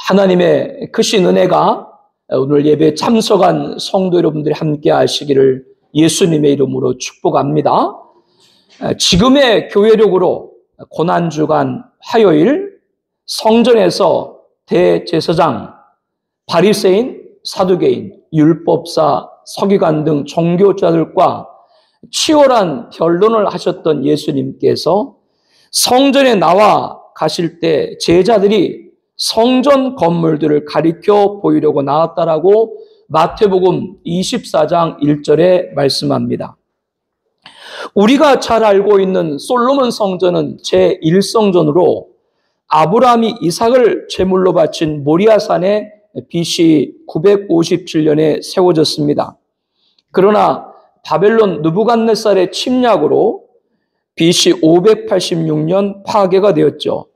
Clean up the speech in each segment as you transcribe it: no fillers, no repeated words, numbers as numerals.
하나님의 크신 은혜가 오늘 예배에 참석한 성도 여러분들이 함께 하시기를 예수님의 이름으로 축복합니다. 지금의 교회력으로 고난주간 화요일 성전에서 대제사장, 바리새인, 사두개인, 율법사, 서기관 등 종교자들과 치열한 변론을 하셨던 예수님께서 성전에 나와 가실 때 제자들이 성전 건물들을 가리켜 보이려고 나왔다라고 마태복음 24장 1절에 말씀합니다. 우리가 잘 알고 있는 솔로몬 성전은 제1성전으로 아브라함이 이삭을 제물로 바친 모리아산에 BC 957년에 세워졌습니다. 그러나 바벨론 느부갓네살의 침략으로 BC 586년 파괴가 되었죠.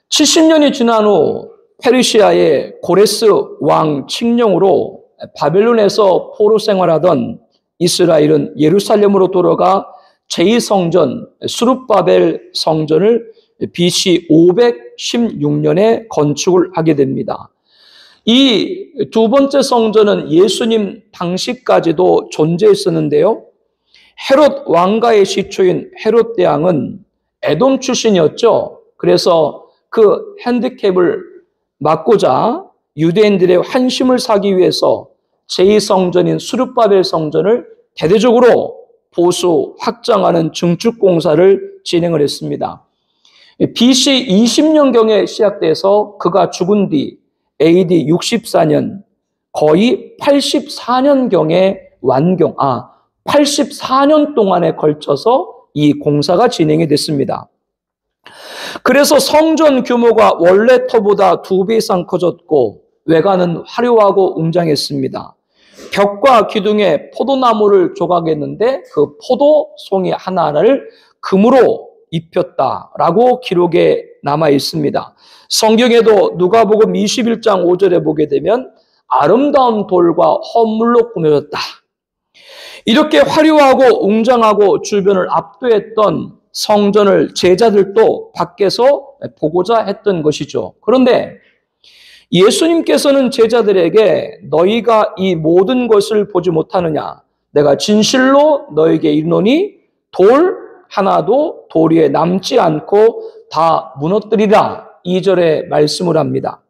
70년이 지난 후 페르시아의 고레스 왕 칙령으로 바벨론에서 포로 생활하던 이스라엘은 예루살렘으로 돌아가 제2성전 수룹바벨 성전을 BC 516년에 건축을 하게 됩니다. 이 두 번째 성전은 예수님 당시까지도 존재했었는데요. 헤롯 왕가의 시초인 헤롯 대왕은 에돔 출신이었죠. 그래서 그 핸디캡을 막고자 유대인들의 환심을 사기 위해서 제2성전인 수룹바벨 성전을 대대적으로 보수 확장하는 증축 공사를 진행을 했습니다. BC 20년경에 시작돼서 그가 죽은 뒤 AD 64년 거의 84년경에 84년 동안에 걸쳐서 이 공사가 진행이 됐습니다. 그래서 성전 규모가 원래 터보다 2배 이상 커졌고 외관은 화려하고 웅장했습니다. 벽과 기둥에 포도나무를 조각했는데 그 포도송이 하나하나를 금으로 입혔다라고 기록에 남아 있습니다. 성경에도 누가복음 21장 5절에 보게 되면 아름다운 돌과 헌물로 꾸며졌다. 이렇게 화려하고 웅장하고 주변을 압도했던 성전을 제자들도 밖에서 보고자 했던 것이죠. 그런데 예수님께서는 제자들에게 너희가 이 모든 것을 보지 못하느냐? 내가 진실로 너에게 이르노니 돌 하나도 돌 위에 남지 않고 다 무너뜨리라. 2절에 말씀을 합니다.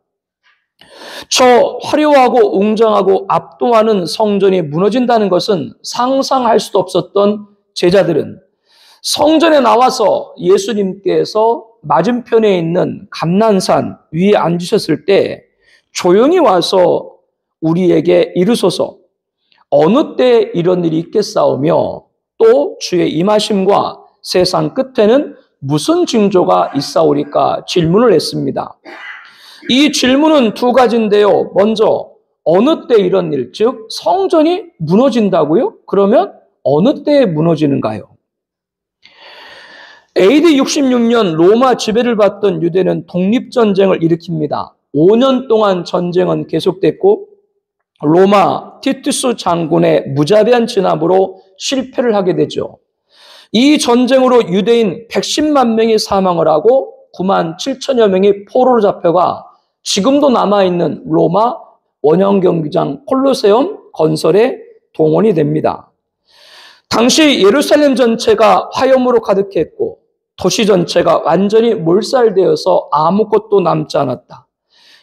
저 화려하고 웅장하고 압도하는 성전이 무너진다는 것은 상상할 수도 없었던 제자들은 성전에 나와서 예수님께서 맞은편에 있는 감난산 위에 앉으셨을 때 조용히 와서 우리에게 이르소서 어느 때 이런 일이 있겠사오며 또 주의 임하심과 세상 끝에는 무슨 징조가 있사오리까 질문을 했습니다. 이 질문은 두 가지인데요. 먼저 어느 때 이런 일, 즉 성전이 무너진다고요? 그러면 어느 때에 무너지는가요? AD 66년 로마 지배를 받던 유대는 독립전쟁을 일으킵니다. 5년 동안 전쟁은 계속됐고 로마 티투스 장군의 무자비한 진압으로 실패를 하게 되죠. 이 전쟁으로 유대인 110만 명이 사망을 하고 9만 7천여 명이 포로로 잡혀가 지금도 남아있는 로마 원형 경기장 콜로세움 건설에 동원이 됩니다. 당시 예루살렘 전체가 화염으로 가득했고 도시 전체가 완전히 몰살되어서 아무것도 남지 않았다.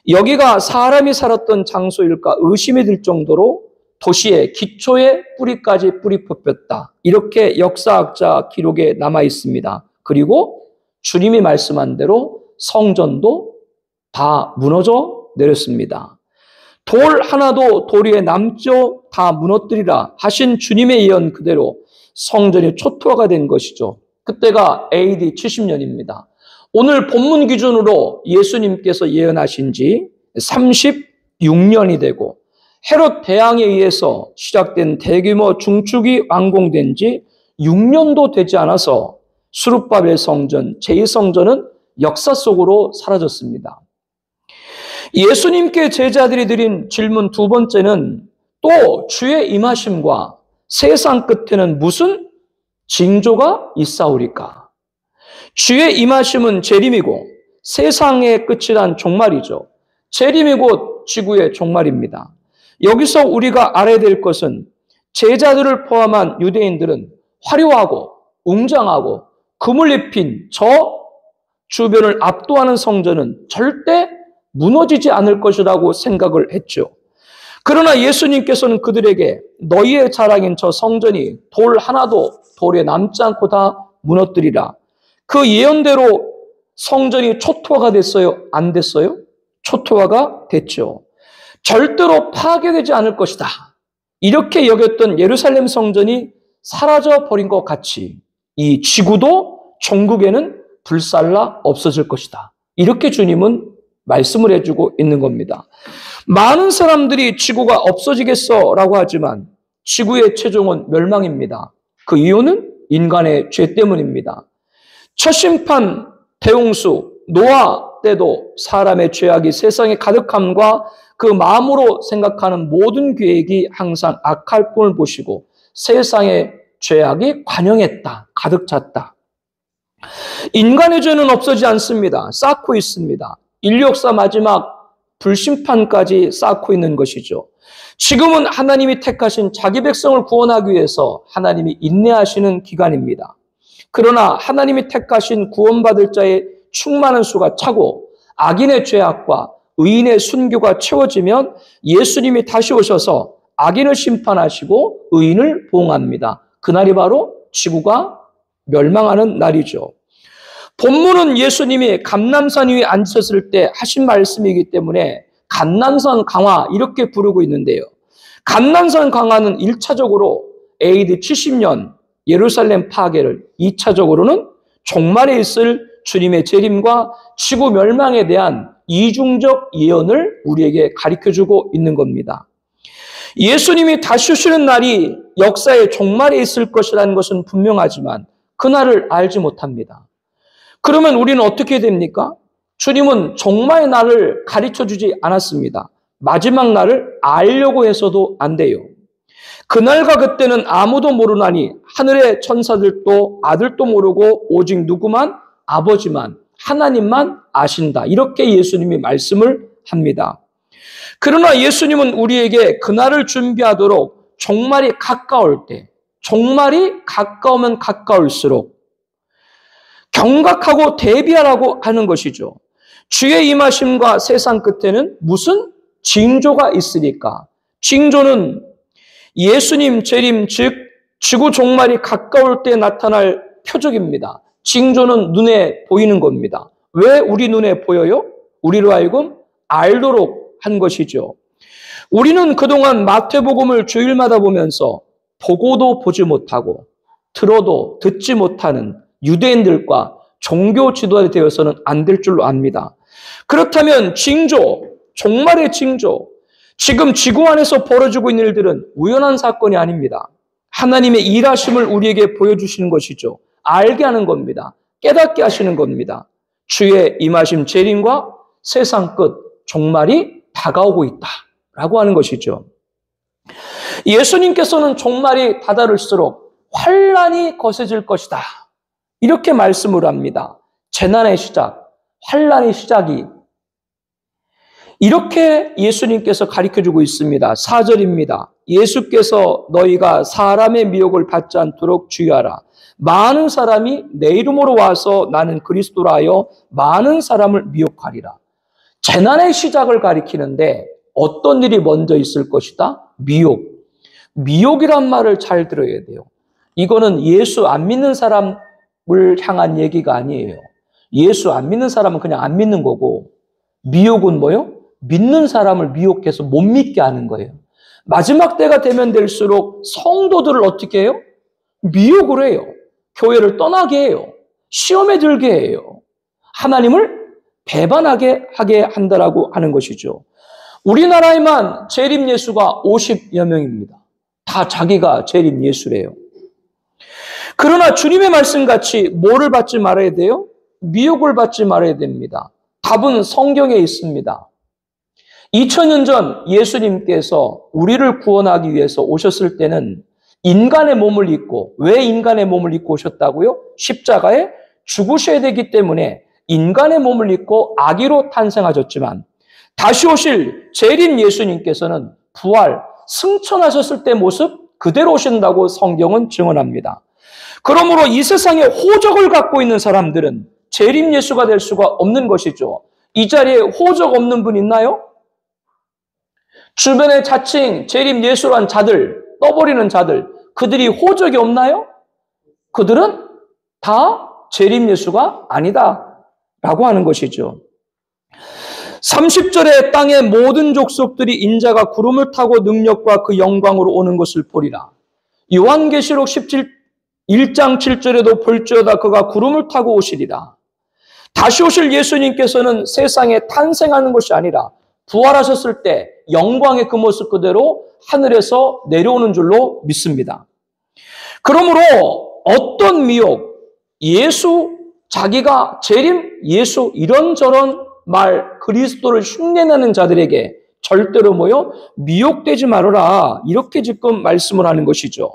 여기가 사람이 살았던 장소일까 의심이 들 정도로 도시의 기초에 뿌리까지 뿌리 뽑혔다. 이렇게 역사학자 기록에 남아 있습니다. 그리고 주님이 말씀한 대로 성전도 다 무너져 내렸습니다. 돌 하나도 돌 위에 남죠 다 무너뜨리라 하신 주님의 예언 그대로 성전이 초토화가 된 것이죠. 그때가 AD 70년입니다. 오늘 본문 기준으로 예수님께서 예언하신 지 36년이 되고 헤롯 대왕에 의해서 시작된 대규모 중축이 완공된 지 6년도 되지 않아서 수룹바벨 성전, 제2성전은 역사 속으로 사라졌습니다. 예수님께 제자들이 드린 질문 두 번째는 또 주의 임하심과 세상 끝에는 무슨 징조가 있사오리까? 주의 임하심은 재림이고 세상의 끝이란 종말이죠. 재림이 곧 지구의 종말입니다. 여기서 우리가 알아야 될 것은 제자들을 포함한 유대인들은 화려하고 웅장하고 금을 입힌 저 주변을 압도하는 성전은 절대 무너지지 않을 것이라고 생각을 했죠. 그러나 예수님께서는 그들에게 너희의 자랑인 저 성전이 돌 하나도 돌에 남지 않고 다 무너뜨리라. 그 예언대로 성전이 초토화가 됐어요? 안 됐어요? 초토화가 됐죠. 절대로 파괴되지 않을 것이다. 이렇게 여겼던 예루살렘 성전이 사라져 버린 것 같이 이 지구도 종국에는 불살라 없어질 것이다. 이렇게 주님은 말씀을 해주고 있는 겁니다. 많은 사람들이 지구가 없어지겠어라고 하지만 지구의 최종은 멸망입니다. 그 이유는 인간의 죄 때문입니다. 첫 심판 대홍수 노아 때도 사람의 죄악이 세상에 가득함과 그 마음으로 생각하는 모든 계획이 항상 악할 꼴을 보시고 세상의 죄악이 관영했다. 가득 찼다. 인간의 죄는 없어지지 않습니다. 쌓고 있습니다. 인류 역사 마지막 불심판까지 쌓고 있는 것이죠. 지금은 하나님이 택하신 자기 백성을 구원하기 위해서 하나님이 인내하시는 기간입니다. 그러나 하나님이 택하신 구원받을 자의 충만한 수가 차고 악인의 죄악과 의인의 순교가 채워지면 예수님이 다시 오셔서 악인을 심판하시고 의인을 보응합니다. 그날이 바로 지구가 멸망하는 날이죠. 본문은 예수님이 감람산 위에 앉으셨을 때 하신 말씀이기 때문에 감람산 강화 이렇게 부르고 있는데요. 감람산 강화는 1차적으로 AD 70년 예루살렘 파괴를, 2차적으로는 종말에 있을 주님의 재림과 지구 멸망에 대한 이중적 예언을 우리에게 가르쳐주고 있는 겁니다. 예수님이 다시 오시는 날이 역사의 종말에 있을 것이라는 것은 분명하지만 그날을 알지 못합니다. 그러면 우리는 어떻게 됩니까? 주님은 종말의 날을 가르쳐주지 않았습니다. 마지막 날을 알려고 해서도 안 돼요. 그날과 그때는 아무도 모르나니 하늘의 천사들도 아들도 모르고 오직 누구만? 아버지만, 하나님만 아신다. 이렇게 예수님이 말씀을 합니다. 그러나 예수님은 우리에게 그날을 준비하도록 종말이 가까울 때, 종말이 가까우면 가까울수록 경각하고 대비하라고 하는 것이죠. 주의 임하심과 세상 끝에는 무슨 징조가 있으니까? 징조는 예수님 재림, 즉 지구 종말이 가까울 때 나타날 표적입니다. 징조는 눈에 보이는 겁니다. 왜 우리 눈에 보여요? 우리로 하여금 알도록 한 것이죠. 우리는 그동안 마태복음을 주일마다 보면서 보고도 보지 못하고 들어도 듣지 못하는 유대인들과 종교 지도자가 되어서는 안 될 줄로 압니다. 그렇다면 징조, 종말의 징조, 지금 지구 안에서 벌어지고 있는 일들은 우연한 사건이 아닙니다. 하나님의 일하심을 우리에게 보여주시는 것이죠. 알게 하는 겁니다. 깨닫게 하시는 겁니다. 주의 임하심 재림과 세상 끝, 종말이 다가오고 있다라고 하는 것이죠. 예수님께서는 종말이 다다를수록 환란이 거세질 것이다. 이렇게 말씀을 합니다. 재난의 시작, 환란의 시작이 이렇게 예수님께서 가르쳐주고 있습니다. 4절입니다. 예수께서 너희가 사람의 미혹을 받지 않도록 주의하라. 많은 사람이 내 이름으로 와서 나는 그리스도라 하여 많은 사람을 미혹하리라. 재난의 시작을 가리키는데 어떤 일이 먼저 있을 것이다? 미혹. 미혹이란 말을 잘 들어야 돼요. 이거는 예수 안 믿는 사람을 향한 얘기가 아니에요. 예수 안 믿는 사람은 그냥 안 믿는 거고, 미혹은 뭐요? 믿는 사람을 미혹해서 못 믿게 하는 거예요. 마지막 때가 되면 될수록 성도들을 어떻게 해요? 미혹을 해요. 교회를 떠나게 해요. 시험에 들게 해요. 하나님을 배반하게 하게 한다라고 하는 것이죠. 우리나라에만 재림 예수가 50여 명입니다. 다 자기가 재림 예수래요. 그러나 주님의 말씀같이 뭐를 받지 말아야 돼요? 미혹을 받지 말아야 됩니다. 답은 성경에 있습니다. 2000년 전 예수님께서 우리를 구원하기 위해서 오셨을 때는 인간의 몸을 입고, 왜 인간의 몸을 입고 오셨다고요? 십자가에 죽으셔야 되기 때문에 인간의 몸을 입고 아기로 탄생하셨지만 다시 오실 재림 예수님께서는 부활, 승천하셨을 때 모습 그대로 오신다고 성경은 증언합니다. 그러므로 이 세상에 호적을 갖고 있는 사람들은 재림 예수가 될 수가 없는 것이죠. 이 자리에 호적 없는 분 있나요? 주변에 자칭 재림 예수란 자들, 떠버리는 자들, 그들이 호적이 없나요? 그들은 다 재림 예수가 아니다 라고 하는 것이죠. 30절에 땅의 모든 족속들이 인자가 구름을 타고 능력과 그 영광으로 오는 것을 보리라. 요한계시록 1장 7절에도 볼지어다 그가 구름을 타고 오시리라. 다시 오실 예수님께서는 세상에 탄생하는 것이 아니라 부활하셨을 때 영광의 그 모습 그대로 하늘에서 내려오는 줄로 믿습니다. 그러므로 어떤 미혹, 예수, 자기가 재림, 예수 이런저런 말 그리스도를 흉내내는 자들에게 절대로 미혹되지 말아라 이렇게 지금 말씀을 하는 것이죠.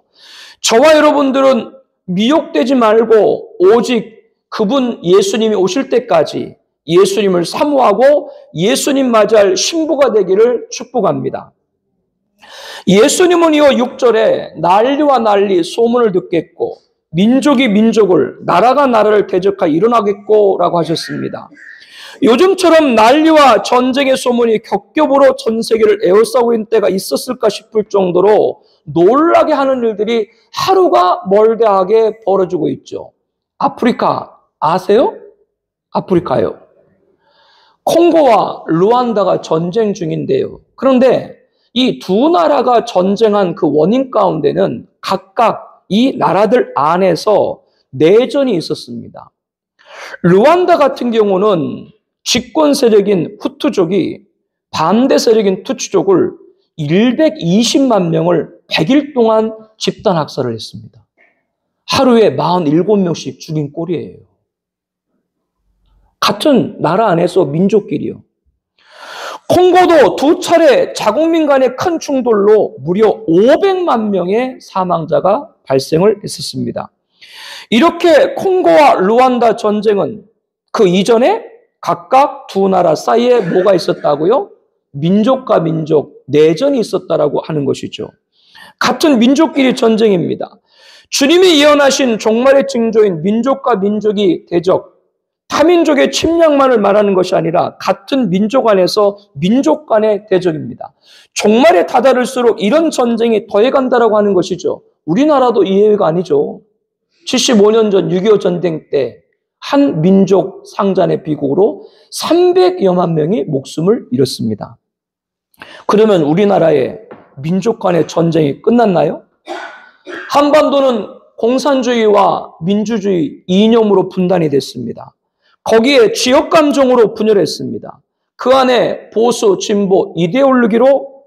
저와 여러분들은 미혹되지 말고 오직 그분 예수님이 오실 때까지 예수님을 사모하고 예수님 맞이할 신부가 되기를 축복합니다. 예수님은 이어 6절에 난리와 난리 소문을 듣겠고 민족이 민족을 나라가 나라를 대적하여 일어나겠고 라고 하셨습니다. 요즘처럼 난리와 전쟁의 소문이 겹겹으로 전 세계를 에워싸고 있는 때가 있었을까 싶을 정도로 놀라게 하는 일들이 하루가 멀게하게 벌어지고 있죠. 아프리카 아세요? 아프리카요. 콩고와 루안다가 전쟁 중인데요. 그런데 이 두 나라가 전쟁한 그 원인 가운데는 각각 이 나라들 안에서 내전이 있었습니다. 루안다 같은 경우는 집권 세력인 후투족이 반대 세력인 투츠족을 120만 명을 100일 동안 집단 학살을 했습니다. 하루에 47명씩 죽인 꼴이에요. 같은 나라 안에서 민족끼리요. 콩고도 두 차례 자국민 간의 큰 충돌로 무려 500만 명의 사망자가 발생을 했었습니다. 이렇게 콩고와 루안다 전쟁은 그 이전에 각각 두 나라 사이에 뭐가 있었다고요? 민족과 민족 내전이 있었다라고 하는 것이죠. 같은 민족끼리 전쟁입니다. 주님이 예언하신 종말의 징조인 민족과 민족이 대적, 타민족의 침략만을 말하는 것이 아니라 같은 민족 안에서 민족 간의 대적입니다. 종말에 다다를수록 이런 전쟁이 더해간다라고 하는 것이죠. 우리나라도 이해가 아니죠. 75년 전 6.25 전쟁 때 한 민족 상잔의 비극으로 300여만 명이 목숨을 잃었습니다. 그러면 우리나라의 민족 간의 전쟁이 끝났나요? 한반도는 공산주의와 민주주의 이념으로 분단이 됐습니다. 거기에 지역 감정으로 분열했습니다. 그 안에 보수, 진보, 이데올로기로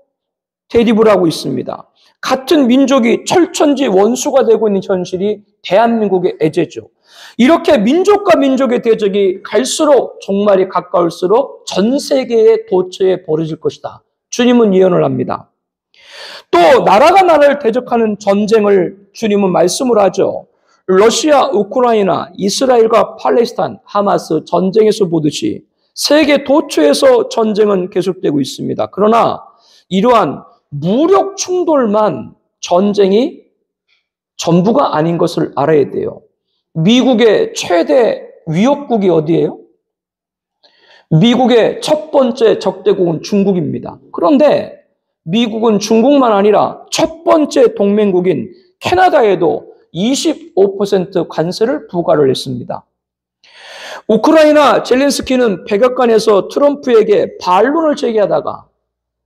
대립을 하고 있습니다. 같은 민족이 철천지 원수가 되고 있는 현실이 대한민국의 애제죠. 이렇게 민족과 민족의 대적이 갈수록 종말이 가까울수록 전 세계의 도처에 벌어질 것이다. 주님은 예언을 합니다. 또 나라가 나라를 대적하는 전쟁을 주님은 말씀을 하죠. 러시아, 우크라이나, 이스라엘과 팔레스타인, 하마스 전쟁에서 보듯이 세계 도처에서 전쟁은 계속되고 있습니다. 그러나 이러한 무력 충돌만 전쟁이 전부가 아닌 것을 알아야 돼요. 미국의 최대 위협국이 어디예요? 미국의 첫 번째 적대국은 중국입니다. 그런데 미국은 중국만 아니라 첫 번째 동맹국인 캐나다에도 25% 관세를 부과를 했습니다. 우크라이나 젤렌스키는 백악관에서 트럼프에게 반론을 제기하다가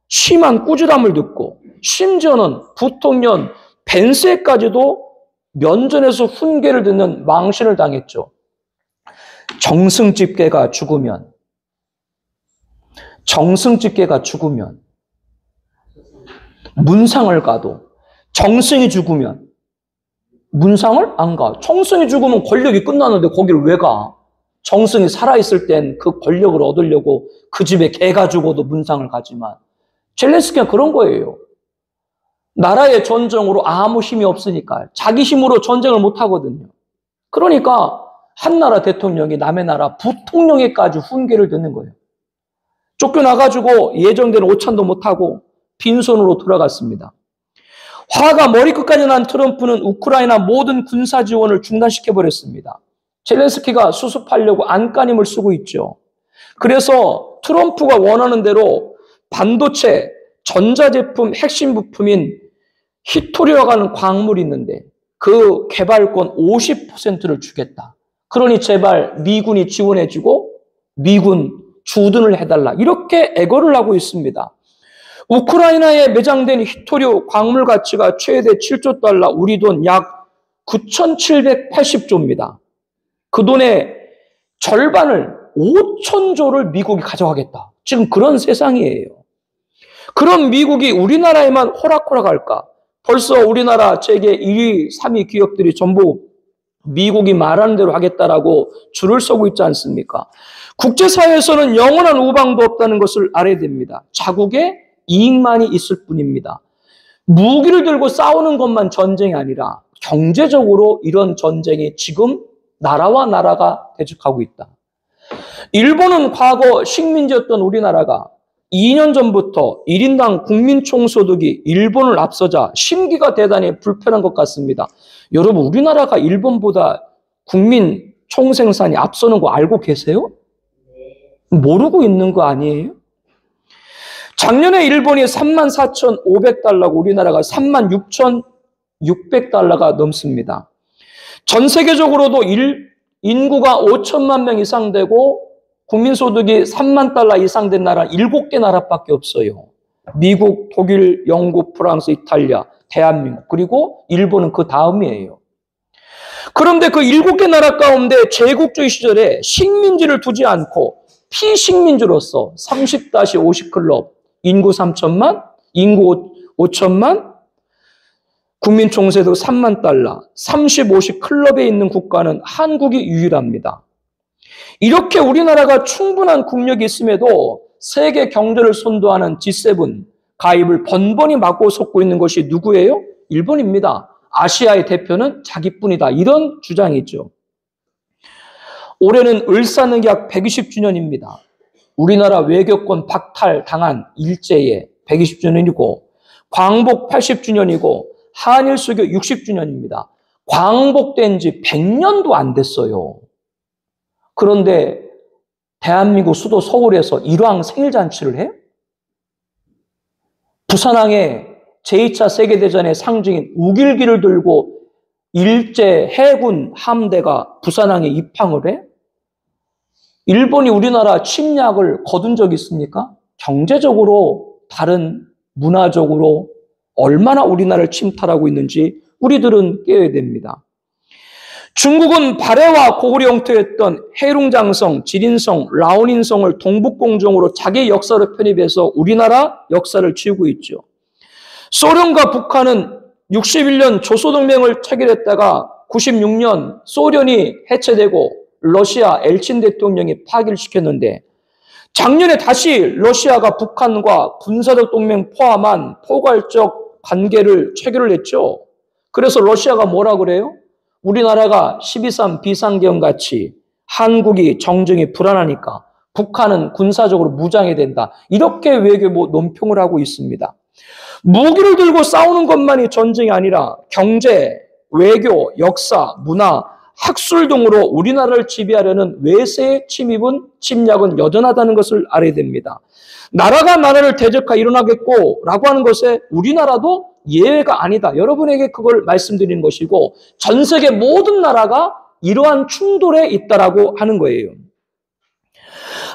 심한 꾸지람을 듣고 심지어는 부통령 벤스에까지도 면전에서 훈계를 듣는 망신을 당했죠. 정승집계가 죽으면 문상을 가도 정승이 죽으면 문상을 안 가. 정승이 죽으면 권력이 끝나는데 거기를 왜 가? 정승이 살아있을 땐 그 권력을 얻으려고 그 집에 개가 죽어도 문상을 가지만 젤렌스키가 그런 거예요. 나라의 전쟁으로 아무 힘이 없으니까 자기 힘으로 전쟁을 못 하거든요. 그러니까 한 나라 대통령이 남의 나라 부통령에까지 훈계를 듣는 거예요. 쫓겨나가지고 예정된 오찬도 못하고 빈손으로 돌아갔습니다. 화가 머리끝까지 난 트럼프는 우크라이나 모든 군사 지원을 중단시켜버렸습니다. 젤렌스키가 수습하려고 안간힘을 쓰고 있죠. 그래서 트럼프가 원하는 대로 반도체, 전자제품 핵심 부품인 히토리라고 하는 광물이 있는데 그 개발권 50%를 주겠다. 그러니 제발 미군이 지원해주고 미군 주둔을 해달라. 이렇게 애걸을 하고 있습니다. 우크라이나에 매장된 히토리오 광물 가치가 최대 7조 달러, 우리 돈 약 9,780조입니다. 그 돈의 절반을 5천조를 미국이 가져가겠다. 지금 그런 세상이에요. 그런 미국이 우리나라에만 호락호락할까? 벌써 우리나라 세계 1위, 3위 기업들이 전부 미국이 말하는 대로 하겠다라고 줄을 서고 있지 않습니까? 국제사회에서는 영원한 우방도 없다는 것을 알아야 됩니다. 자국의 이익만이 있을 뿐입니다. 무기를 들고 싸우는 것만 전쟁이 아니라 경제적으로 이런 전쟁이 지금 나라와 나라가 대적하고 있다. 일본은 과거 식민지였던 우리나라가 2년 전부터 1인당 국민총소득이 일본을 앞서자 심기가 대단히 불편한 것 같습니다. 여러분, 우리나라가 일본보다 국민 총생산이 앞서는 거 알고 계세요? 모르고 있는 거 아니에요? 작년에 일본이 34,500달러고 우리나라가 36,600달러가 넘습니다. 전 세계적으로도 인구가 5천만 명 이상 되고 국민소득이 3만 달러 이상 된 나라 7개 나라밖에 없어요. 미국, 독일, 영국, 프랑스, 이탈리아, 대한민국, 그리고 일본은 그 다음이에요. 그런데 그 7개 나라 가운데 제국주의 시절에 식민지를 두지 않고 피식민지로서 30-50 클럽, 인구 3천만, 인구 5천만, 국민 총세도 3만 달러, 30-50 클럽에 있는 국가는 한국이 유일합니다. 이렇게 우리나라가 충분한 국력이 있음에도 세계 경제를 선도하는 G7 가입을 번번이 막고 섰고 있는 것이 누구예요? 일본입니다. 아시아의 대표는 자기뿐이다. 이런 주장이죠. 올해는 을사늑약 120주년입니다. 우리나라 외교권 박탈당한 일제의 120주년이고 광복 80주년이고 한일 수교 60주년입니다. 광복된 지 100년도 안 됐어요. 그런데 대한민국 수도 서울에서 일왕 생일잔치를 해요? 부산항에 제2차 세계대전의 상징인 우길기를 들고 일제 해군 함대가 부산항에 입항을 해? 일본이 우리나라 침략을 거둔 적이 있습니까? 경제적으로, 다른 문화적으로 얼마나 우리나라를 침탈하고 있는지 우리들은 깨어야 됩니다. 중국은 발해와 고구려 영토였던 해룽장성, 지린성, 라오닌성을 동북공정으로 자기 역사로 편입해서 우리나라 역사를 지우고 있죠. 소련과 북한은 61년 조소동맹을 체결했다가 96년 소련이 해체되고 러시아 엘친 대통령이 파기를 시켰는데 작년에 다시 러시아가 북한과 군사적 동맹 포함한 포괄적 관계를 체결을 했죠. 그래서 러시아가 뭐라 그래요? 우리나라가 12.3 비상계엄 같이 한국이 정정이 불안하니까 북한은 군사적으로 무장해야 된다. 이렇게 외교 논평을 하고 있습니다. 무기를 들고 싸우는 것만이 전쟁이 아니라 경제, 외교, 역사, 문화, 학술 등으로 우리나라를 지배하려는 외세의 침략은 여전하다는 것을 알아야 됩니다. 나라가 나라를 대적하여 일어나겠고 라고 하는 것에 우리나라도 예외가 아니다. 여러분에게 그걸 말씀드리는 것이고 전 세계 모든 나라가 이러한 충돌에 있다라고 하는 거예요.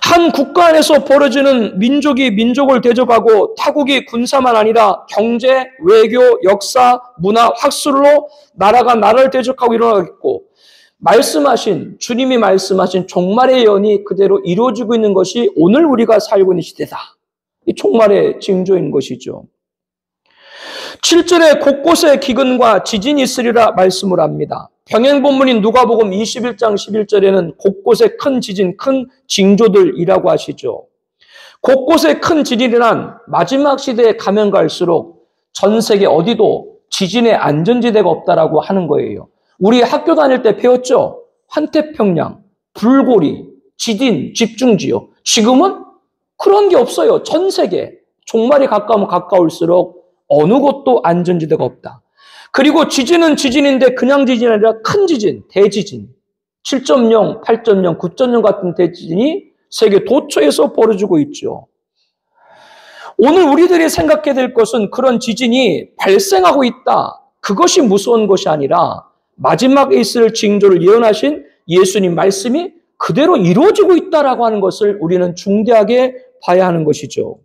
한 국가 안에서 벌어지는 민족이 민족을 대적하고 타국이 군사만 아니라 경제, 외교, 역사, 문화, 학술로 나라가 나라를 대적하고 일어나겠고 주님이 말씀하신 종말의 예언이 그대로 이루어지고 있는 것이 오늘 우리가 살고 있는 시대다. 이 종말의 징조인 것이죠. 7절에 곳곳에 기근과 지진이 있으리라 말씀을 합니다. 병행본문인 누가복음 21장 11절에는 곳곳에 큰 지진, 큰 징조들이라고 하시죠. 곳곳에 큰 지진이란 마지막 시대에 가면 갈수록 전 세계 어디도 지진의 안전지대가 없다라고 하는 거예요. 우리 학교 다닐 때 배웠죠? 환태평양, 불고리, 지진, 집중지요. 지금은 그런 게 없어요. 전 세계. 종말이 가까우면 가까울수록 어느 곳도 안전지대가 없다. 그리고 지진은 지진인데 그냥 지진이 아니라 큰 지진, 대지진. 7.0, 8.0, 9.0 같은 대지진이 세계 도처에서 벌어지고 있죠. 오늘 우리들이 생각해야 될 것은 그런 지진이 발생하고 있다. 그것이 무서운 것이 아니라 마지막에 있을 징조를 예언하신 예수님 말씀이 그대로 이루어지고 있다라고 하는 것을 우리는 중대하게 봐야 하는 것이죠.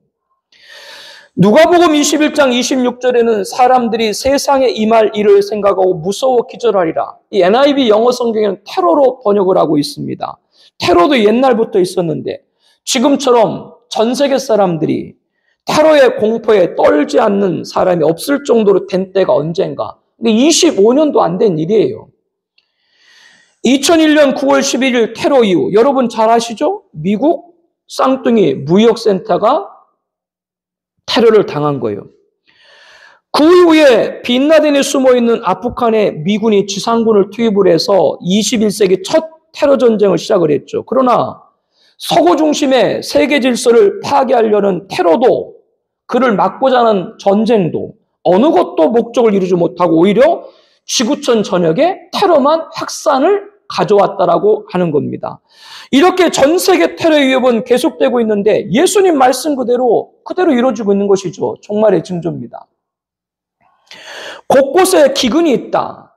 누가복음 21장 26절에는 사람들이 세상에 임할 일을 생각하고 무서워 기절하리라. 이 NIV 영어 성경에는 테러로 번역을 하고 있습니다. 테러도 옛날부터 있었는데 지금처럼 전 세계 사람들이 테러의 공포에 떨지 않는 사람이 없을 정도로 된 때가 언젠가. 근데 25년도 안 된 일이에요. 2001년 9월 11일 테러 이후 여러분 잘 아시죠? 미국 쌍둥이 무역센터가 테러를 당한 거예요. 그 이후에 빈라덴이 숨어있는 아프간에 미군이 지상군을 투입을 해서 21세기 첫 테러 전쟁을 시작을 했죠. 그러나 서구 중심의 세계 질서를 파괴하려는 테러도 그를 막고자 하는 전쟁도 어느 것도 목적을 이루지 못하고 오히려 지구촌 전역에 테러만 확산을 가져왔다라고 하는 겁니다. 이렇게 전 세계 테러의 위협은 계속되고 있는데 예수님 말씀 그대로 이루어지고 있는 것이죠. 종말의 징조입니다. 곳곳에 기근이 있다.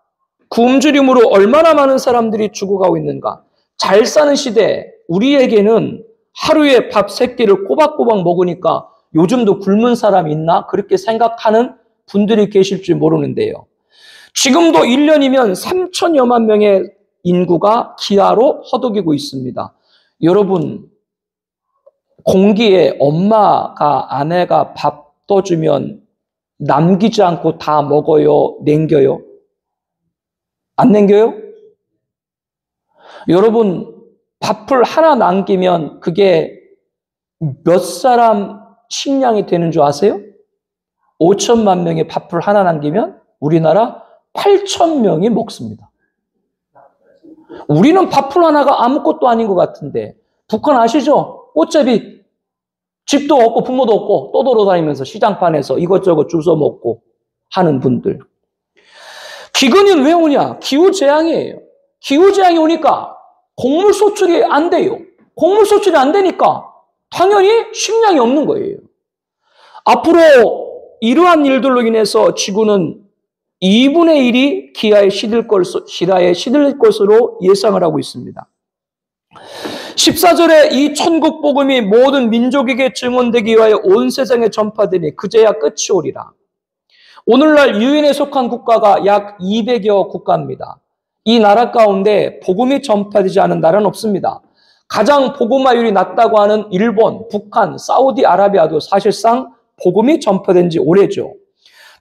굶주림으로 얼마나 많은 사람들이 죽어가고 있는가. 잘 사는 시대 우리에게는 하루에 밥 3끼를 꼬박꼬박 먹으니까 요즘도 굶은 사람 있나? 그렇게 생각하는 분들이 계실지 모르는데요. 지금도 1년이면 3천여만 명의 인구가 기아로 허덕이고 있습니다. 여러분, 공기에 엄마가, 아내가 밥 떠주면 남기지 않고 다 먹어요? 남겨요? 안 남겨요? 여러분, 밥을 하나 남기면 그게 몇 사람 식량이 되는 줄 아세요? 5천만 명의 밥을 하나 남기면 우리나라 8천 명이 먹습니다. 우리는 밥풀 하나가 아무것도 아닌 것 같은데 북한 아시죠? 꽃제비 집도 없고 부모도 없고 떠돌아다니면서 시장판에서 이것저것 주워 먹고 하는 분들. 기근이 왜 오냐? 기후재앙이에요. 기후재앙이 오니까 곡물 소출이 안 돼요. 곡물 소출이 안 되니까 당연히 식량이 없는 거예요. 앞으로 이러한 일들로 인해서 지구는 2분의 1이 기아에 시들 것으로 예상을 하고 있습니다. 14절에 이 천국 복음이 모든 민족에게 증언되기 위하여 온 세상에 전파되니 그제야 끝이 오리라. 오늘날 유엔에 속한 국가가 약 200여 국가입니다. 이 나라 가운데 복음이 전파되지 않은 나라는 없습니다. 가장 복음화율이 낮다고 하는 일본, 북한, 사우디아라비아도 사실상 복음이 전파된 지 오래죠.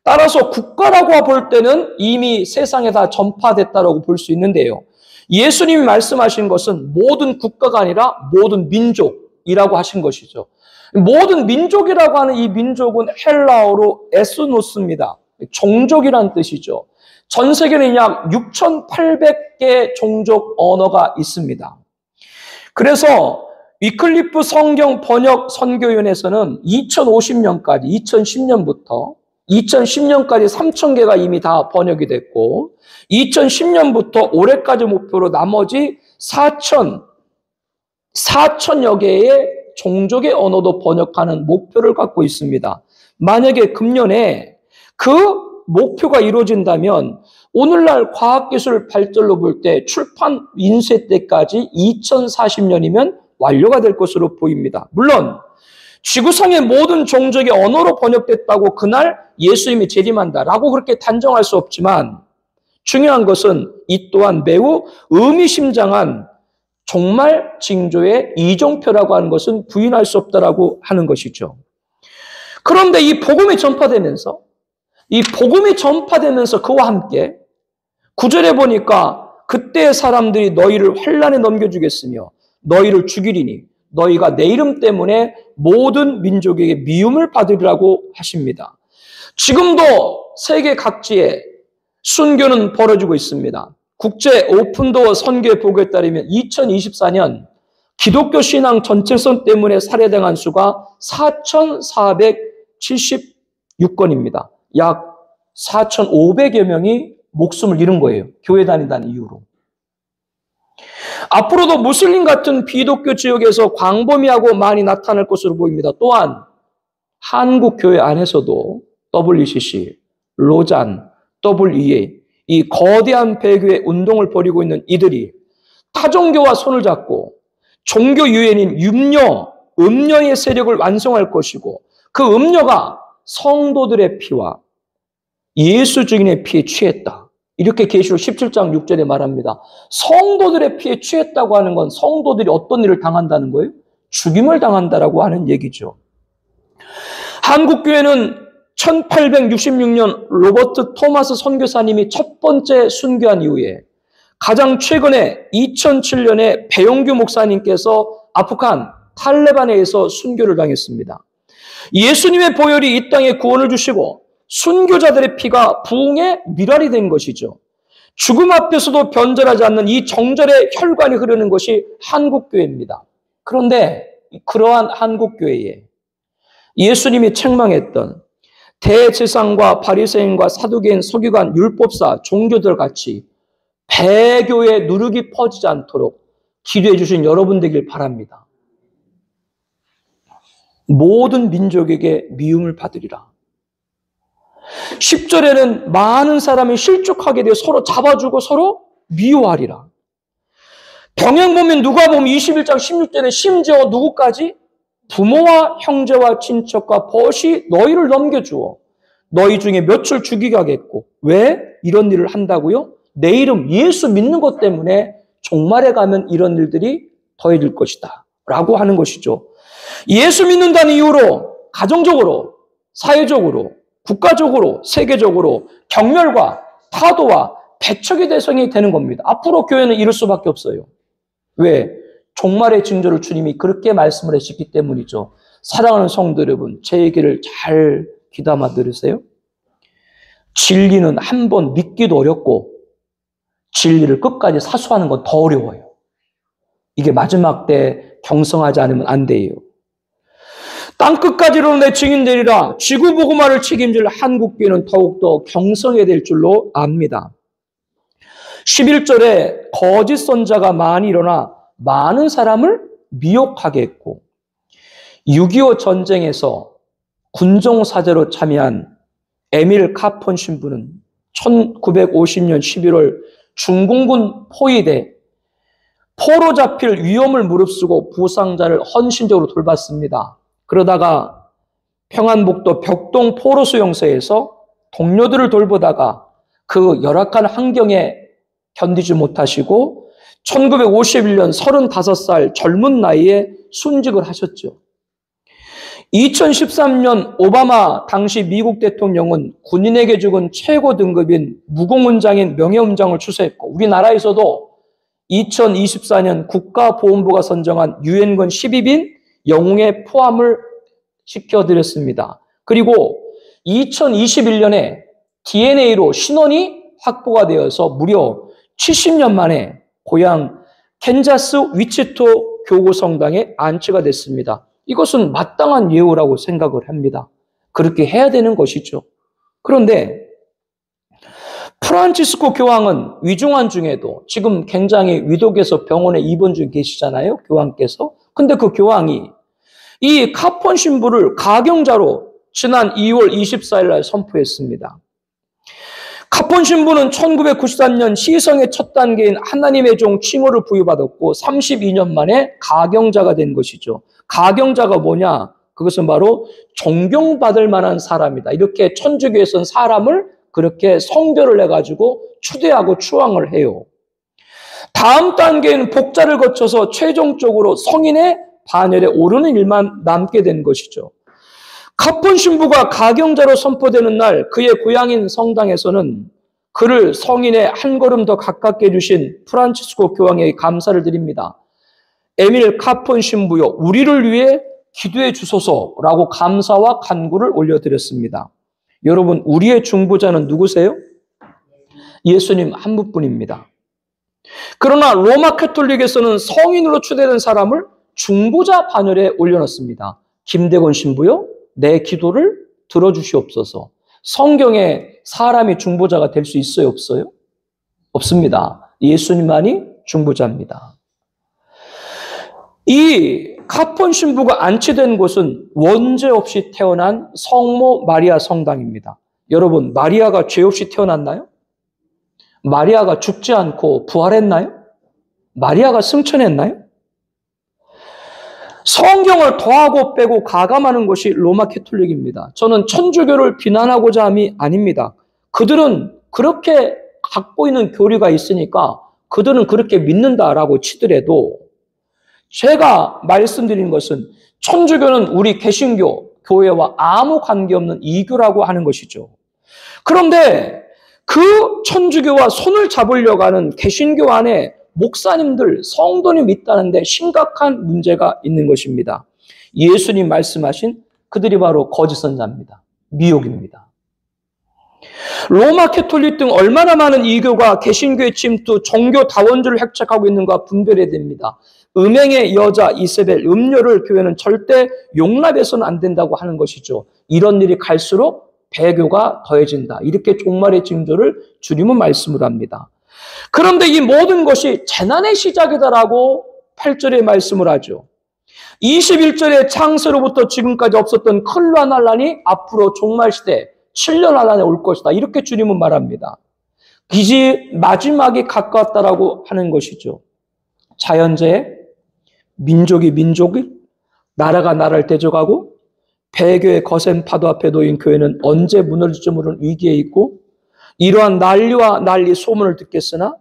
따라서 국가라고 볼 때는 이미 세상에 다 전파됐다고 볼 수 있는데요. 예수님이 말씀하신 것은 모든 국가가 아니라 모든 민족이라고 하신 것이죠. 모든 민족이라고 하는 이 민족은 헬라어로 에스노스입니다. 종족이란 뜻이죠. 전 세계는 약 6,800개 종족 언어가 있습니다. 그래서 위클리프 성경 번역 선교위원회에서는 2050년까지, 2010년부터 3,000개가 이미 다 번역이 됐고 2010년부터 올해까지 목표로 나머지 4천여 개의 종족의 언어도 번역하는 목표를 갖고 있습니다. 만약에 금년에 그 목표가 이루어진다면 오늘날 과학기술 발전로 볼 때 출판 인쇄 때까지 2040년이면 완료가 될 것으로 보입니다. 물론 지구상의 모든 종족의 언어로 번역됐다고 그날 예수님이 재림한다라고 그렇게 단정할 수 없지만 중요한 것은 이 또한 매우 의미심장한 종말 징조의 이종표라고 하는 것은 부인할 수 없다라고 하는 것이죠. 그런데 이 복음이 전파되면서 그와 함께 9절에 보니까 그때 사람들이 너희를 환난에 넘겨주겠으며 너희를 죽이리니 너희가 내 이름 때문에 모든 민족에게 미움을 받으리라고 하십니다. 지금도 세계 각지에 순교는 벌어지고 있습니다. 국제 오픈도어 선교의 보고에 따르면 2024년 기독교 신앙 전체성 때문에 살해당한 수가 4,476건입니다. 약 4,500여 명이 목숨을 잃은 거예요. 교회 다닌다는 이유로. 앞으로도 무슬림 같은 비독교 지역에서 광범위하고 많이 나타날 것으로 보입니다. 또한 한국 교회 안에서도 WCC, 로잔, WEA 이 거대한 배교의 운동을 벌이고 있는 이들이 타종교와 손을 잡고 종교 유해인 음녀의 세력을 완성할 것이고 그 음녀가 성도들의 피와 예수 증인의 피에 취했다. 이렇게 계시록 17장 6절에 말합니다. 성도들의 피에 취했다고 하는 건 성도들이 어떤 일을 당한다는 거예요? 죽임을 당한다라고 하는 얘기죠. 한국교회는 1866년 로버트 토마스 선교사님이 첫 번째 순교한 이후에 가장 최근에 2007년에 배용규 목사님께서 아프간 탈레반에 의해서 순교를 당했습니다. 예수님의 보혈이 이 땅에 구원을 주시고 순교자들의 피가 부흥의 밀알이 된 것이죠. 죽음 앞에서도 변절하지 않는 이 정절의 혈관이 흐르는 것이 한국교회입니다. 그런데 그러한 한국교회에 예수님이 책망했던 대제사장과 바리새인과 사두개인, 서기관, 율법사, 종교들 같이 배교의 누룩이 퍼지지 않도록 기도해 주신 여러분 되길 바랍니다. 모든 민족에게 미움을 받으리라. 10절에는 많은 사람이 실족하게 되어 서로 잡아주고 서로 미워하리라. 병행 보면 누가 보면 21장 16절에 심지어 누구까지? 부모와 형제와 친척과 벗이 너희를 넘겨주어 너희 중에 몇을 죽이게 하겠고. 왜 이런 일을 한다고요? 내 이름 예수 믿는 것 때문에 종말에 가면 이런 일들이 더해질 것이다 라고 하는 것이죠. 예수 믿는다는 이유로 가정적으로, 사회적으로, 국가적으로, 세계적으로 경멸과 타도와 배척의 대상이 되는 겁니다. 앞으로 교회는 이럴 수밖에 없어요. 왜? 종말의 징조를 주님이 그렇게 말씀을 하셨기 때문이죠. 사랑하는 성도 여러분, 제 얘기를 잘 귀담아 들으세요. 진리는 한 번 믿기도 어렵고 진리를 끝까지 사수하는 건 더 어려워요. 이게 마지막 때 경성하지 않으면 안 돼요. 땅끝까지로 내 증인 되리라. 지구 복음화를 책임질 한국교회는 더욱더 경성해야 될 줄로 압니다. 11절에 거짓 선자가 많이 일어나 많은 사람을 미혹하게 했고 6.25 전쟁에서 군종사제로 참여한 에밀 카폰 신부는 1950년 11월 중공군 포위돼 포로 잡힐 위험을 무릅쓰고 부상자를 헌신적으로 돌봤습니다. 그러다가 평안북도 벽동 포로 수용소에서 동료들을 돌보다가 그 열악한 환경에 견디지 못하시고 1951년 35살 젊은 나이에 순직을 하셨죠. 2013년 오바마 당시 미국 대통령은 군인에게 죽은 최고 등급인 무공훈장인 명예훈장을 추서했고 우리나라에서도 2024년 국가보훈부가 선정한 유엔군 10입인 영웅에 포함을 시켜드렸습니다. 그리고 2021년에 DNA로 신원이 확보가 되어서 무려 70년 만에 고향 캔자스 위치토 교구성당에 안치가 됐습니다. 이것은 마땅한 예우라고 생각을 합니다. 그렇게 해야 되는 것이죠. 그런데 프란치스코 교황은 위중한 중에도 지금 굉장히 위독해서 병원에 입원 중에 계시잖아요. 교황께서. 근데 그 교황이 이 카폰 신부를 가경자로 지난 2월 24일 날 선포했습니다. 카폰 신부는 1993년 시성의 첫 단계인 하나님의 종 칭호를 부여받았고 32년 만에 가경자가 된 것이죠. 가경자가 뭐냐? 그것은 바로 존경받을 만한 사람이다. 이렇게 천주교에서는 사람을 그렇게 성별을 해가지고 추대하고 추앙을 해요. 다음 단계는 복자를 거쳐서 최종적으로 성인의 반열에 오르는 일만 남게 된 것이죠. 카폰 신부가 가경자로 선포되는 날 그의 고향인 성당에서는 그를 성인의 한 걸음 더 가깝게 해주신 프란치스코 교황에게 감사를 드립니다. 에밀 카폰 신부여 우리를 위해 기도해 주소서라고 감사와 간구를 올려드렸습니다. 여러분 우리의 중보자는 누구세요? 예수님 한 분뿐입니다. 그러나 로마 가톨릭에서는 성인으로 추대된 사람을 중보자 반열에 올려놓습니다. 김대건 신부요, 내 기도를 들어주시옵소서. 성경에 사람이 중보자가 될 수 있어요, 없어요? 없습니다. 예수님만이 중보자입니다. 이 카폰 신부가 안치된 곳은 원죄 없이 태어난 성모 마리아 성당입니다. 여러분, 마리아가 죄 없이 태어났나요? 마리아가 죽지 않고 부활했나요? 마리아가 승천했나요? 성경을 더하고 빼고 가감하는 것이 로마 가톨릭입니다. 저는 천주교를 비난하고자 함이 아닙니다. 그들은 그렇게 갖고 있는 교리가 있으니까 그들은 그렇게 믿는다라고 치더라도 제가 말씀드린 것은 천주교는 우리 개신교, 교회와 아무 관계없는 이교라고 하는 것이죠. 그런데 그 천주교와 손을 잡으려고 하는 개신교 안에 목사님들, 성도님 있다는데 심각한 문제가 있는 것입니다. 예수님 말씀하신 그들이 바로 거짓 선자입니다. 미혹입니다. 로마 가톨릭 등 얼마나 많은 이교가 개신교의 침투, 종교 다원주를 획책하고 있는가 분별해야 됩니다. 음행의 여자 이세벨, 음료를 교회는 절대 용납해서는 안 된다고 하는 것이죠. 이런 일이 갈수록 배교가 더해진다. 이렇게 종말의 징조를 주님은 말씀을 합니다. 그런데 이 모든 것이 재난의 시작이다라고 8절에 말씀을 하죠. 21절에 창세로부터 지금까지 없었던 큰과 난란이 앞으로 종말시대 7년 난란에 올 것이다. 이렇게 주님은 말합니다. 이제 마지막이 가까웠다라고 하는 것이죠. 자연재해, 민족이 나라가 나라를 대적하고 배교의 거센 파도 앞에 놓인 교회는 언제 무너질지 모르는 위기에 있고 이러한 난리 소문을 듣겠으나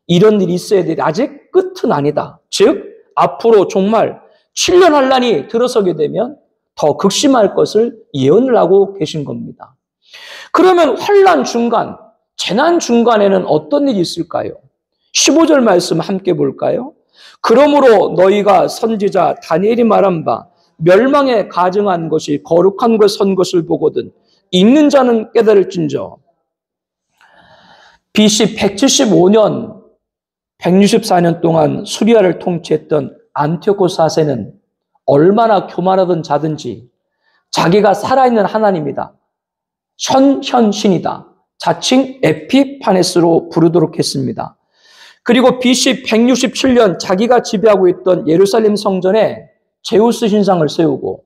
이런 일이 있어야 돼. 아직 끝은 아니다. 즉 앞으로 정말 7년 환란이 들어서게 되면 더 극심할 것을 예언을 하고 계신 겁니다. 그러면 환란 중간, 재난 중간에는 어떤 일이 있을까요? 15절 말씀 함께 볼까요? 그러므로 너희가 선지자 다니엘이 말한 바 멸망에 가증한 것이 거룩한 곳에 선 것을 보거든 읽는 자는 깨달을진저. BC 175년 164년 동안 수리아를 통치했던 안티오코스 4세는 얼마나 교만하던 자든지 자기가 살아있는 하나님이다. 현신이다. 자칭 에피파네스로 부르도록 했습니다. 그리고 BC 167년 자기가 지배하고 있던 예루살렘 성전에 제우스 신상을 세우고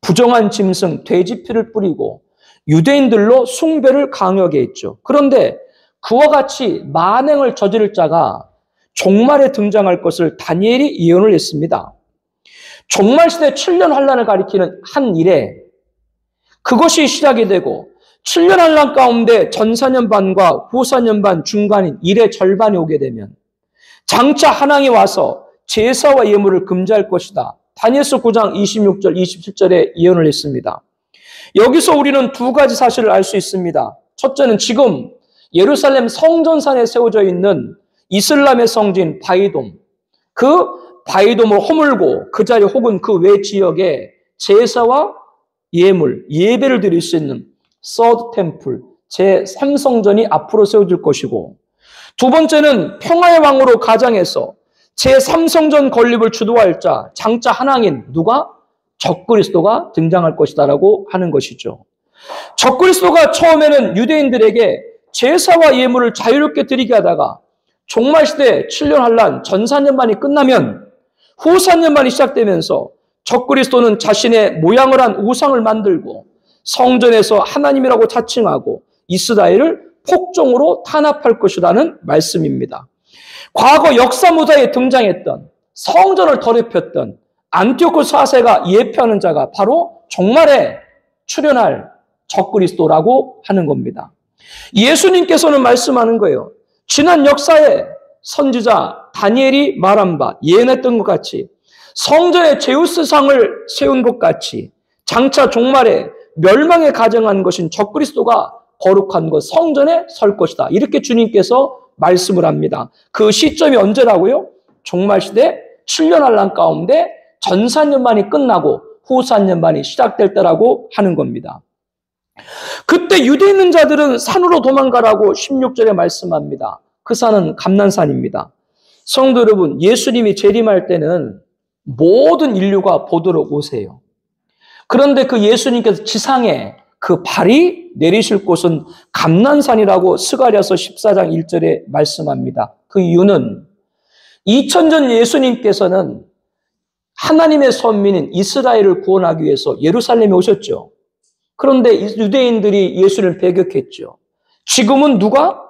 부정한 짐승 돼지피를 뿌리고 유대인들로 숭배를 강요하게 했죠. 그런데 그와 같이 만행을 저지를 자가 종말에 등장할 것을 다니엘이 예언을 했습니다. 종말시대 7년 환란을 가리키는 한 일에 그것이 시작이 되고 7년 환란 가운데 전 4년 반과 후 4년 반 중간인 일의 절반이 오게 되면 장차 한왕이 와서 제사와 예물을 금지할 것이다. 다니엘서 9장 26절 27절에 예언을 했습니다. 여기서 우리는 두 가지 사실을 알 수 있습니다. 첫째는 지금 예루살렘 성전산에 세워져 있는 이슬람의 성지인 바이돔, 그 바이돔을 허물고 그 자리 혹은 그 외 지역에 제사와 예물, 예배를 드릴 수 있는 서드 템플, 제3성전이 앞으로 세워질 것이고, 두 번째는 평화의 왕으로 가장해서 제3성전 건립을 주도할 자, 장차 한왕인 누가? 적그리스도가 등장할 것이다라고 하는 것이죠. 적그리스도가 처음에는 유대인들에게 제사와 예물을 자유롭게 드리게 하다가 종말시대 7년 환란 전 4년 만이 끝나면 후 4년 만이 시작되면서 적그리스도는 자신의 모양을 한 우상을 만들고 성전에서 하나님이라고 자칭하고 이스라엘을 폭정으로 탄압할 것이라는 말씀입니다. 과거 역사 무대에 등장했던 성전을 더럽혔던 안티오코스 4세가 예표하는 자가 바로 종말에 출현할 적그리스도라고 하는 겁니다. 예수님께서는 말씀하는 거예요. 지난 역사에 선지자 다니엘이 말한 바 예언했던 것 같이 성전에 제우스상을 세운 것 같이 장차 종말에 멸망에 가정한 것인 적그리스도가 거룩한 것 성전에 설 것이다. 이렇게 주님께서 말씀을 합니다. 그 시점이 언제라고요? 종말시대 7년 환란 가운데 전 4년 만이 끝나고 후 4년 만이 시작될 때라고 하는 겁니다. 그때 유대 있는 자들은 산으로 도망가라고 16절에 말씀합니다. 그 산은 감난산입니다. 성도 여러분, 예수님이 재림할 때는 모든 인류가 보도록 오세요. 그런데 그 예수님께서 지상에 그 발이 내리실 곳은 감난산이라고 스가랴서 14장 1절에 말씀합니다. 그 이유는 2000년 예수님께서는 하나님의 선민인 이스라엘을 구원하기 위해서 예루살렘에 오셨죠. 그런데 유대인들이 예수를 배격했죠. 지금은 누가?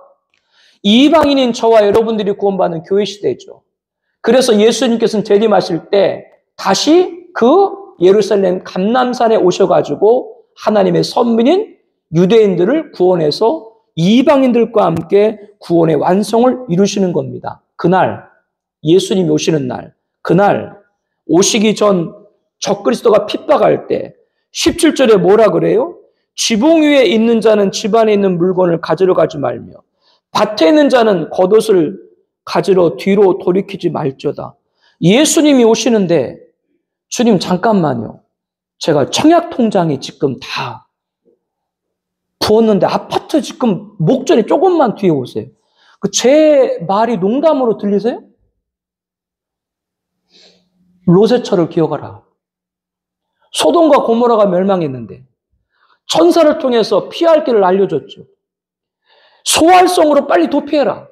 이방인인 저와 여러분들이 구원받는 교회 시대죠. 그래서 예수님께서는 재림하실 때 다시 그 예루살렘 감람산에 오셔가지고 하나님의 선민인 유대인들을 구원해서 이방인들과 함께 구원의 완성을 이루시는 겁니다. 그날, 예수님이 오시는 날, 그날 오시기 전 적그리스도가 핍박할 때 17절에 뭐라 그래요? 지붕 위에 있는 자는 집안에 있는 물건을 가지러 가지 말며 밭에 있는 자는 겉옷을 가지러 뒤로 돌이키지 말지어다. 예수님이 오시는데 주님 잠깐만요. 제가 청약 통장에 지금 다 부었는데 아파트 지금 목전에 조금만 뒤에 오세요. 제 말이 농담으로 들리세요? 롯의 기억하라. 소돔과 고모라가 멸망했는데 천사를 통해서 피할 길을 알려줬죠. 소활성으로 빨리 도피해라.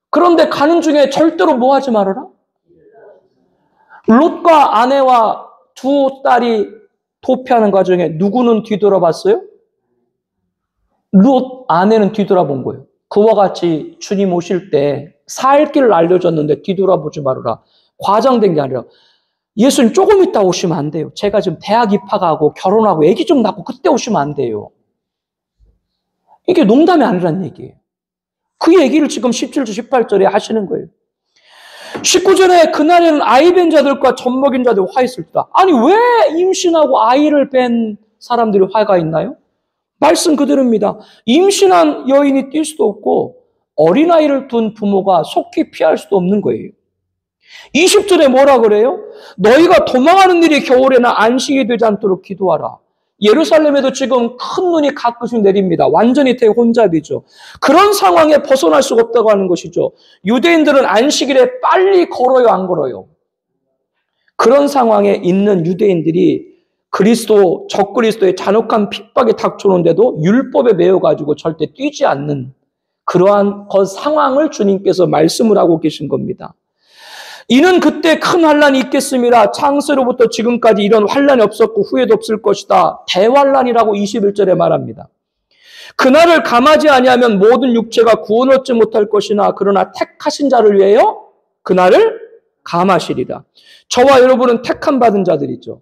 그런데 가는 중에 절대로 뭐 하지 말아라? 롯과 아내와 두 딸이 도피하는 과정에 누구는 뒤돌아봤어요? 롯 아내는 뒤돌아본 거예요. 그와 같이 주님 오실 때 살 길을 알려줬는데 뒤돌아보지 말아라. 과장된 게 아니라 예수님 조금 있다 오시면 안 돼요. 제가 지금 대학 입학하고 결혼하고 애기 좀 낳고 그때 오시면 안 돼요. 이게 농담이 아니란 얘기예요. 그 얘기를 지금 17절, 18절에 하시는 거예요. 19절에 그날에는 아이 뵌 자들과 젖먹인 자들이 화 있을지다. 아니 왜 임신하고 아이를 뵌 사람들이 화가 있나요? 말씀 그대로입니다. 임신한 여인이 뛸 수도 없고 어린아이를 둔 부모가 속히 피할 수도 없는 거예요. 20절에 뭐라 그래요? 너희가 도망하는 일이 겨울에나 안식이 되지 않도록 기도하라. 예루살렘에도 지금 큰 눈이 가끔씩 내립니다. 완전히 대혼잡이죠. 그런 상황에 벗어날 수가 없다고 하는 것이죠. 유대인들은 안식일에 빨리 걸어요, 안 걸어요? 그런 상황에 있는 유대인들이 적그리스도의 잔혹한 핍박이 닥쳐오는데도 율법에 매여가지고 절대 뛰지 않는 그러한 그 상황을 주님께서 말씀을 하고 계신 겁니다. 이는 그때 큰 환란이 있겠습니다. 창세로부터 지금까지 이런 환란이 없었고 후에도 없을 것이다. 대환란이라고 21절에 말합니다. 그날을 감하지 아니하면 모든 육체가 구원 얻지 못할 것이나 그러나 택하신 자를 위하여 그날을 감하시리라. 저와 여러분은 택함 받은 자들이죠.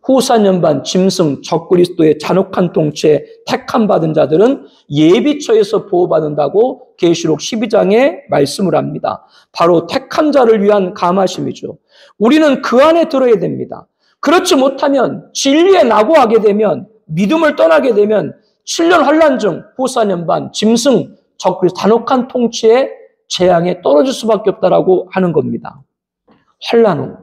후사년반 짐승 적그리스도의 잔혹한 통치에 택함 받은 자들은 예비처에서 보호받는다고 계시록 12장에 말씀을 합니다. 바로 택한 자를 위한 감하심이죠. 우리는 그 안에 들어야 됩니다. 그렇지 못하면 진리에 낙오하게 되면 믿음을 떠나게 되면 7년 환란 중 후사년반 짐승 적그리스도 잔혹한 통치의 재앙에 떨어질 수밖에 없다라고 하는 겁니다. 환란 후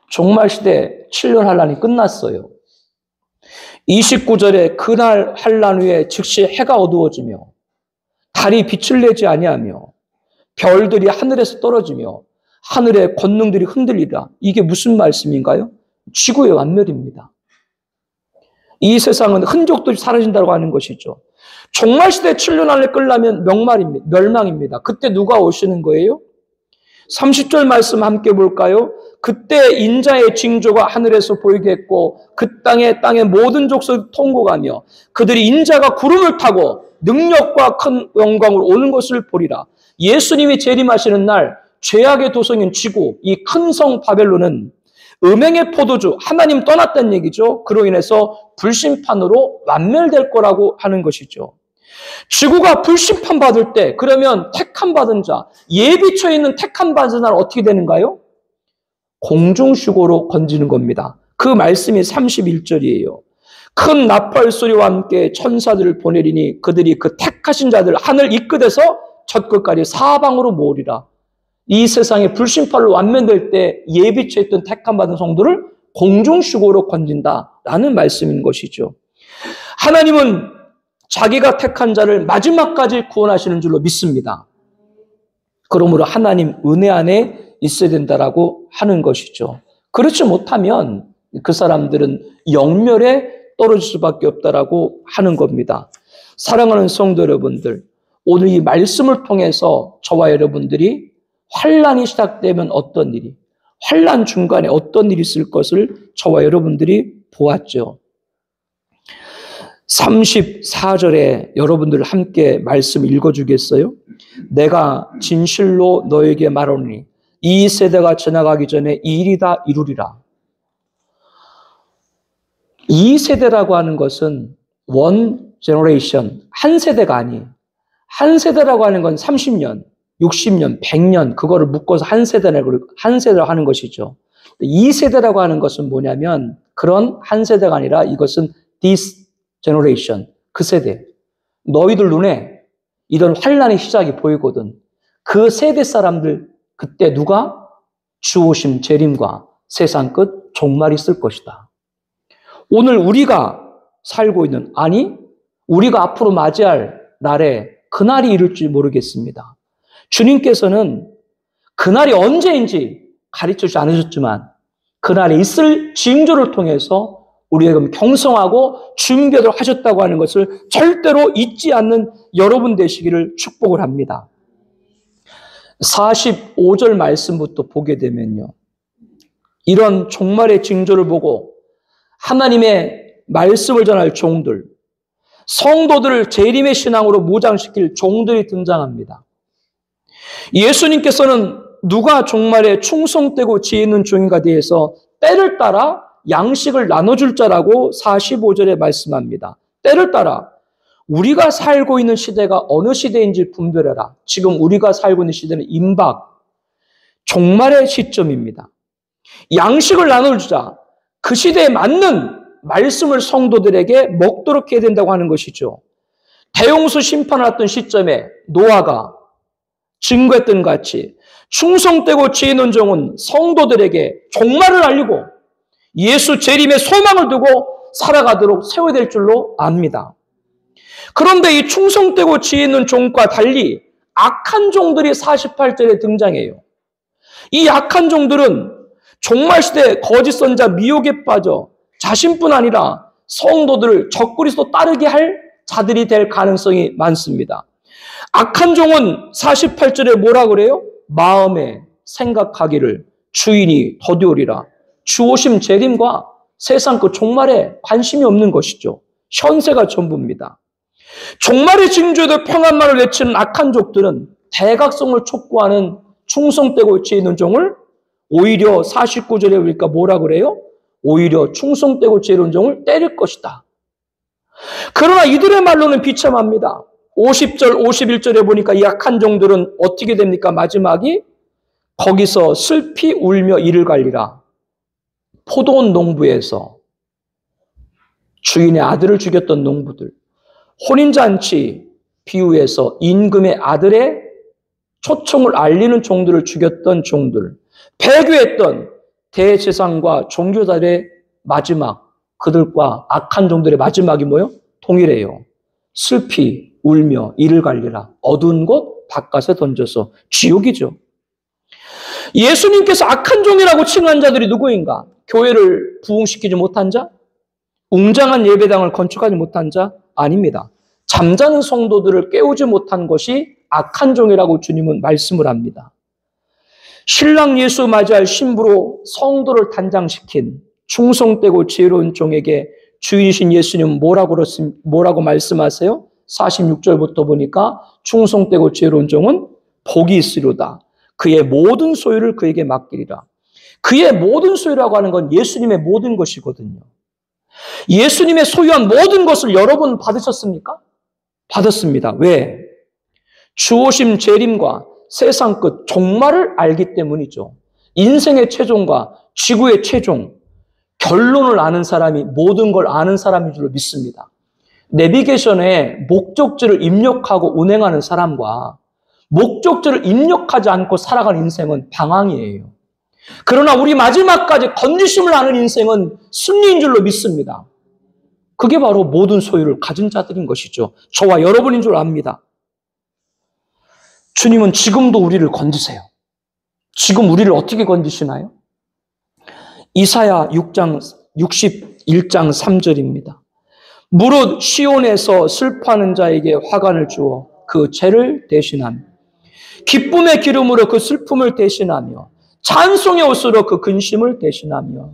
종말시대 7년 환란이 끝났어요. 29절에 그날 환란 후에 즉시 해가 어두워지며 달이 빛을 내지 아니하며 별들이 하늘에서 떨어지며 하늘의 권능들이 흔들리라. 이게 무슨 말씀인가요? 지구의 완멸입니다. 이 세상은 흔적도 없이 사라진다고 하는 것이죠. 종말시대 7년 안에 끝나면 멸망입니다. 그때 누가 오시는 거예요? 30절 말씀 함께 볼까요? 그때 인자의 징조가 하늘에서 보이겠고 그 땅의 모든 족속이 통곡하며 그들이 인자가 구름을 타고 능력과 큰 영광으로 오는 것을 보리라. 예수님이 재림하시는 날 죄악의 도성인 지구, 이 큰 성 바벨론은 음행의 포도주, 하나님 떠났다는 얘기죠. 그로 인해서 불심판으로 완멸될 거라고 하는 것이죠. 지구가 불심판 받을 때 그러면 택함 받은 자, 예비처에 있는 택함 받은 자는 어떻게 되는가요? 공중슈고로 건지는 겁니다. 그 말씀이 31절이에요. 큰 나팔 소리와 함께 천사들을 보내리니 그들이 그 택하신 자들 하늘 이끝에서 젖끝까지 사방으로 모으리라. 이 세상에 불심판로 완면될 때 예비처에 있던 택함 받은 성도를 공중슈고로 건진다라는 말씀인 것이죠. 하나님은 자기가 택한 자를 마지막까지 구원하시는 줄로 믿습니다. 그러므로 하나님 은혜 안에 있어야 된다라고 하는 것이죠. 그렇지 못하면 그 사람들은 영멸에 떨어질 수밖에 없다라고 하는 겁니다. 사랑하는 성도 여러분들, 오늘 이 말씀을 통해서 저와 여러분들이 환난이 시작되면 어떤 일이, 환난 중간에 어떤 일이 있을 것을 저와 여러분들이 보았죠. 34절에 여러분들 함께 말씀 읽어주겠어요? 내가 진실로 너에게 말하노니 이 세대가 지나가기 전에 이 일이 다 이루리라. 이 세대라고 하는 것은 one generation, 한 세대가 아니에요. 한 세대라고 하는 건 30년, 60년, 100년 그거를 묶어서 한 세대라고 하는 것이죠. 이 세대라고 하는 것은 뭐냐면 그런 한 세대가 아니라 이것은 this generation, 그 세대. 너희들 눈에 이런 환난의 시작이 보이거든. 그 세대 사람들 그때 누가 주오심 재림과 세상 끝 종말이 있을 것이다. 오늘 우리가 살고 있는, 아니 우리가 앞으로 맞이할 날에 그날이 이룰지 모르겠습니다. 주님께서는 그날이 언제인지 가르쳐주지 않으셨지만 그날에 있을 징조를 통해서 우리에게 경성하고 준비하도록 하셨다고 하는 것을 절대로 잊지 않는 여러분 되시기를 축복을 합니다. 45절 말씀부터 보게 되면요. 이런 종말의 징조를 보고 하나님의 말씀을 전할 종들, 성도들을 재림의 신앙으로 무장시킬 종들이 등장합니다. 예수님께서는 누가 종말에 충성되고 지혜 있는 종인가 대해서 때를 따라 양식을 나눠줄 자라고 45절에 말씀합니다. 때를 따라 우리가 살고 있는 시대가 어느 시대인지 분별해라. 지금 우리가 살고 있는 시대는 임박, 종말의 시점입니다. 양식을 나눠주자. 그 시대에 맞는 말씀을 성도들에게 먹도록 해야 된다고 하는 것이죠. 대홍수 심판을 했던 시점에 노아가 증거했던 같이 충성되고 지혜 있는 종은 성도들에게 종말을 알리고 예수 재림의 소망을 두고 살아가도록 세워야 될 줄로 압니다. 그런데 이 충성되고 지혜 있는 종과 달리 악한 종들이 48절에 등장해요. 이 악한 종들은 종말시대 거짓 선자 미혹에 빠져 자신뿐 아니라 성도들을 적그리스도 따르게 할 자들이 될 가능성이 많습니다. 악한 종은 48절에 뭐라 그래요? 마음에 생각하기를 주인이 더디오리라. 주오심 재림과 세상 그 종말에 관심이 없는 것이죠. 현세가 전부입니다. 종말의 징조에도 평안만을 외치는 악한 족들은 대각성을 촉구하는 충성되고 지혜 있는 종을 오히려 49절에 보니까 뭐라 그래요? 오히려 충성되고 지혜로운 종을 때릴 것이다. 그러나 이들의 말로는 비참합니다. 50절, 51절에 보니까 이 악한 종들은 어떻게 됩니까? 마지막이 거기서 슬피 울며 이를 갈리라. 포도원 농부에서 주인의 아들을 죽였던 농부들, 혼인잔치 비유에서 임금의 아들의 초청을 알리는 종들을 죽였던 종들, 배교했던 대제사장과 종교자들의 마지막, 그들과 악한 종들의 마지막이 뭐예요? 동일해요. 슬피 울며 이를 갈리라. 어두운 곳 바깥에 던져서 지옥이죠. 예수님께서 악한 종이라고 칭한 자들이 누구인가? 교회를 부흥시키지 못한 자? 웅장한 예배당을 건축하지 못한 자? 아닙니다. 잠자는 성도들을 깨우지 못한 것이 악한 종이라고 주님은 말씀을 합니다. 신랑 예수 맞이할 신부로 성도를 단장시킨 충성되고 지혜로운 종에게 주인이신 예수님은 뭐라고 말씀하세요? 46절부터 보니까 충성되고 지혜로운 종은 복이 있으리로다. 그의 모든 소유를 그에게 맡기리라. 그의 모든 소유라고 하는 건 예수님의 모든 것이거든요. 예수님의 소유한 모든 것을 여러분 받으셨습니까? 받았습니다. 왜? 주오심 재림과 세상 끝 종말을 알기 때문이죠. 인생의 최종과 지구의 최종, 결론을 아는 사람이 모든 걸 아는 사람인 줄로 믿습니다. 내비게이션에 목적지를 입력하고 운행하는 사람과 목적지를 입력하지 않고 살아가는 인생은 방황이에요. 그러나 우리 마지막까지 건지심을 아는 인생은 승리인 줄로 믿습니다. 그게 바로 모든 소유를 가진 자들인 것이죠. 저와 여러분인 줄 압니다. 주님은 지금도 우리를 건지세요. 지금 우리를 어떻게 건지시나요? 이사야 6장 61장 3절입니다. 무릇 시온에서 슬퍼하는 자에게 화관을 주어 그 죄를 대신하며 기쁨의 기름으로 그 슬픔을 대신하며 찬송의 옷으로 그 근심을 대신하며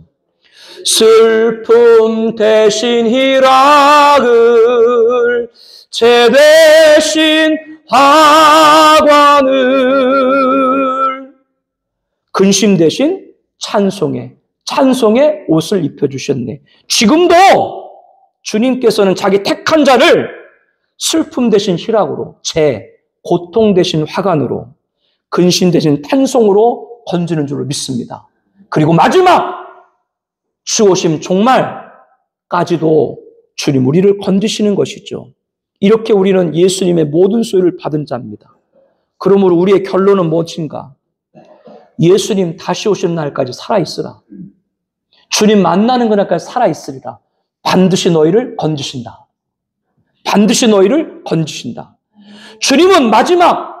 슬픔 대신 희락을 죄 대신 화관을 근심 대신 찬송의 옷을 입혀주셨네. 지금도 주님께서는 자기 택한 자를 슬픔 대신 희락으로, 고통 대신 화관으로, 근심 대신 탄송으로 건지는 줄로 믿습니다. 그리고 마지막 주오심 종말까지도 주님 우리를 건지시는 것이죠. 이렇게 우리는 예수님의 모든 소유를 받은 자입니다. 그러므로 우리의 결론은 무엇인가? 예수님 다시 오시는 날까지 살아있으라. 주님 만나는 그날까지 살아있으리라. 반드시 너희를 건지신다. 반드시 너희를 건지신다. 주님은 마지막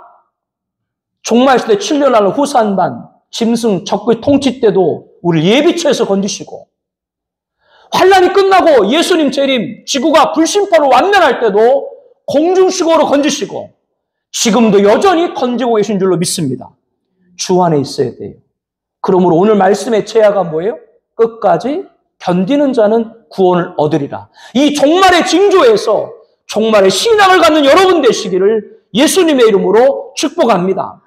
종말 시대 7년 날 후산반, 짐승, 적그리 통치 때도 우리를 예비처에서 건지시고 환란이 끝나고 예수님 재림, 지구가 불심파로 완면할 때도 공중시고로 건지시고 지금도 여전히 건지고 계신 줄로 믿습니다. 주 안에 있어야 돼요. 그러므로 오늘 말씀의 제야가 뭐예요? 끝까지 견디는 자는 구원을 얻으리라. 이 종말의 징조에서 종말의 신앙을 갖는 여러분 되시기를 예수님의 이름으로 축복합니다.